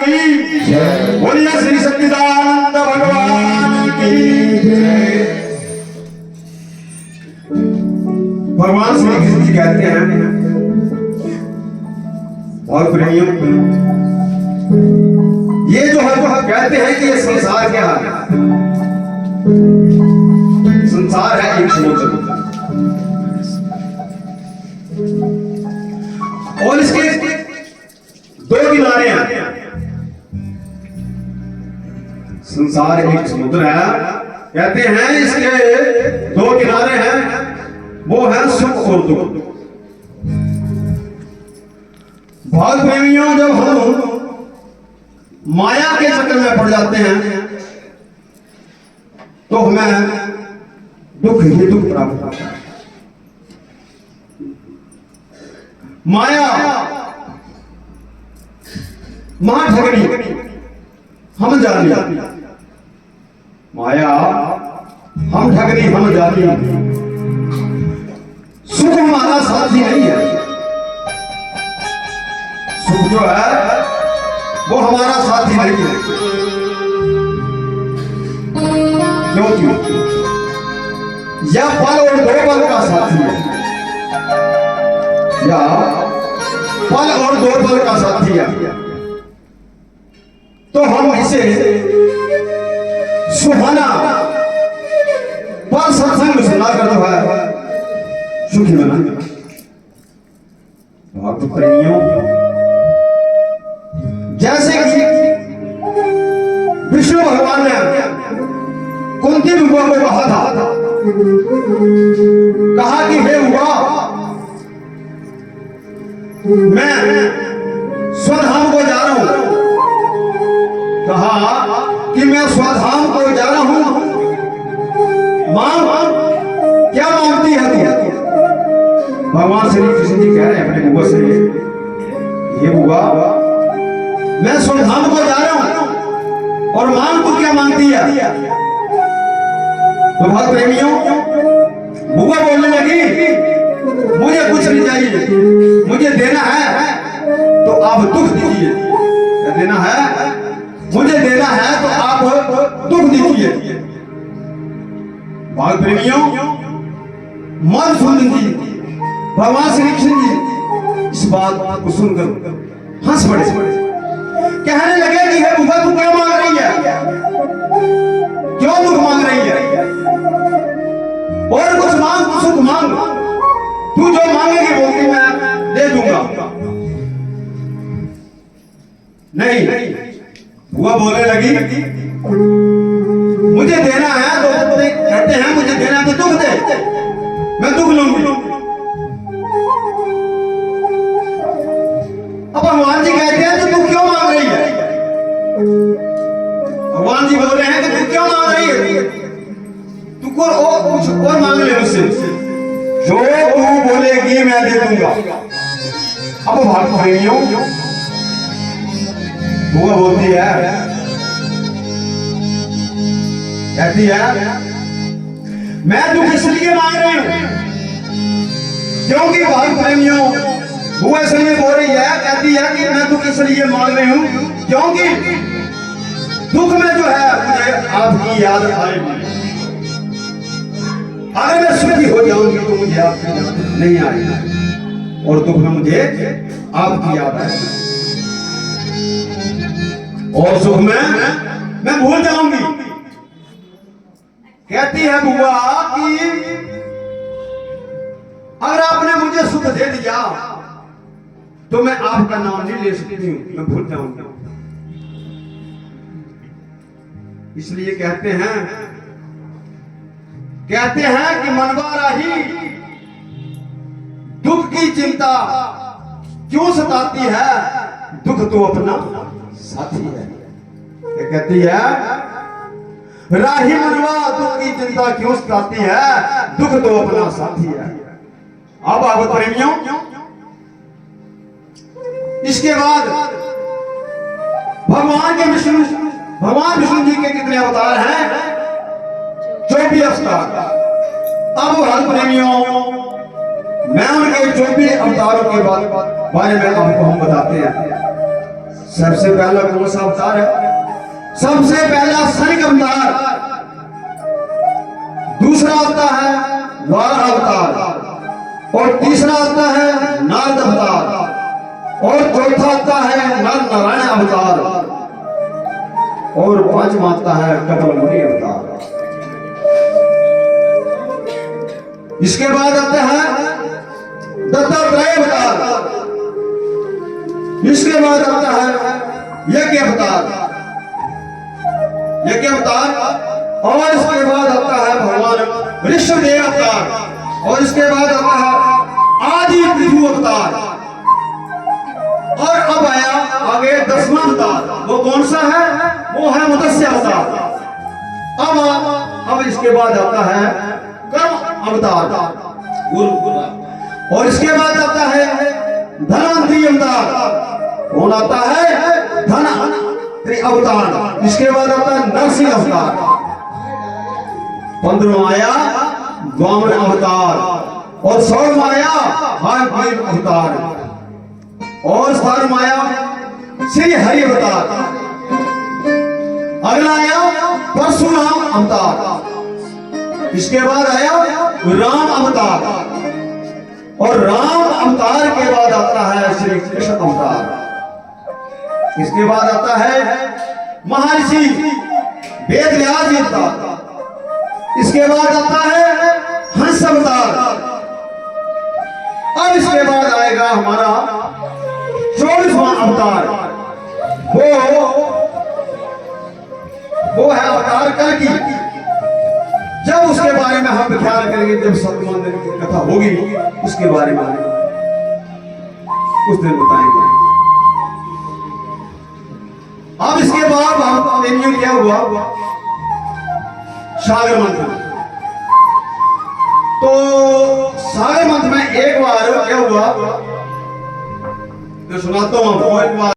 की जय। बोलिए श्री सच्चिदानंद भगवान की जय। भगवान श्री कृष्ण जी कहते हैं और प्रेमियों, ये जो है कहते हैं कि ये संसार क्या है? संसार है एक समुद्र और इसके दो किनारे हैं। संसार एक समुद्र है, कहते हैं इसके दो किनारे हैं, वो है सुख और दुख। भाग प्रेमियों, जब हम माया के चक्कर में पड़ जाते हैं तो हमें दुख ही दुख प्राप्त होता है। माया महाठगनी हम जानी, माया हम ठगनी हम जानी। सुख हमारा साथी नहीं है, सुख जो है वो हमारा साथी नहीं है। क्यों? या पल और दो पल का साथी है, या पल और दो पल का साथी है। तो हम इसे सुहाना पर सत्संग सुना कर दो है सुखी बना। भक्त प्रेमियों, जैसे कि विष्णु भगवान ने कुंती बुआ को कहा था, कहा कि हे बुआ, मैं स्वधाम को जा रहा हूं। कहा कि मैं स्वधाम को जा रहा हूं, मां क्या मांगती है तू? भगवान श्री कृष्ण जी कह रहे हैं अपने बुआ से, हे बुआ, मैं स्वधाम को जा रहा हूं और मांग तू क्या मांगती है? तो भक्त प्रेमियों, बुआ बोलने लगी, मुझे कुछ नहीं चाहिए, मुझे देना है तो आप दुख दीजिए। देना है, मुझे देना है तो आप दुख दीजिए। भक्त प्रेमियों, मधुसूदन जी, भगवान श्री कृष्ण जी इस बात को सुनकर हंस पड़े, कहने लगे कि हे बुआ, तू क्या मांग रही है? क्यों दुख मांग रही है? और कुछ मांग, तू सुख मांग, तू जो मांगेगी बोलती मैं दे दूंगा। नहीं, बुआ बोलने लगी, मुझे देना है तो कहते हैं मुझे देना है तो दुख दे, मैं दुख लूंगी। अब भगवान जी कहते हैं तो तू क्यों मांग रही है? भगवान जी बोल रहे हैं कि तू क्यों मांग रही है? तू कुछ और मांग ले मुझसे, जो तू बोलेगी मैं दे दूंगा। अब भक्त प्रेमियों, बुआ बोलती है, कहती है मैं दुख इसलिए मांग रही हूं क्योंकि भक्त प्रेमियों, बुआ इसलिए बोल रही है, कहती है कि मैं दुख इसलिए मांग रही हूं क्योंकि दुख में जो है मुझे आपकी याद आएगी। अगर मैं सुखी हो जाऊंगी तो मुझे आपकी याद नहीं आएगी और दुख में मुझे आपकी याद आएगी और सुख में मैं भूल जाऊंगी। कहती है बुआ कि अगर आपने मुझे सुख दे दिया तो मैं आपका नाम नहीं ले सकती हूं, मैं भूल जाऊंगा। इसलिए कहते हैं कि मनवा राही दुख की चिंता क्यों सताती है, दुख तो अपना साथी है। कहती है राही मनवा दुख की चिंता क्यों सताती है, दुख तो अपना साथी है। अब भक्त प्रेमियों, इसके बाद भगवान विष्णु जी के कितने अवतार हैं? 24 अवतार। अब भक्त प्रेमियों, मैं उनके 24 अवतारों के बारे में आपको हम बताते हैं, सबसे पहला कौन सा अवतार है? सबसे पहला शनि का अवतार, दूसरा आता है वाराह अवतार, और तीसरा आता है नारद अवतार, और चौथा आता है नर नारायण अवतार, और पांचवा आता है कपिल मुनि अवतार। इसके बाद आता है दत्तात्रेय अवतार, इसके बाद आता है यज्ञ अवतार, यज्ञ अवतार, और इसके बाद आता है भगवान ऋषभदेव अवतार, और इसके बाद आता है आदि पृथु अवतार, और अब आया आगे 10वां अवतार। वो कौन सा है? वो है मत्स्य अवतार। अब इसके बाद आता है कर्म अवतार, और इसके बाद आता है धनवंतरी अवतार। कौन आता है? धनवंतरी अवतार। इसके बाद आता है नरसिंह अवतार। 15वां आया वामन अवतार, और 16वां आया हार्दिक अवतार, और 17वां आया श्री हरि अवतार। अगला आया परशुराम अवतार। इसके बाद आया राम अवतार, और राम अवतार के बाद आता है श्री कृष्ण अवतार। इसके बाद आता है महर्षि वेदव्यास जी अवतार। इसके बाद आता है हंस अवतार। अब इसके बाद आएगा हमारा 24वां अवतार। वो है अवतार कल्कि। जब उसके बारे में हम ख्याल करेंगे, जब सत्य मंदिर की कथा होगी उसके बारे में उस दिन बताएंगे। अब इसके बाद हम क्या हुआ? सागर मंथन। तो सागर मंथन में एक बार क्या हुआ, मैं सुनाता हूं आपको एक बार।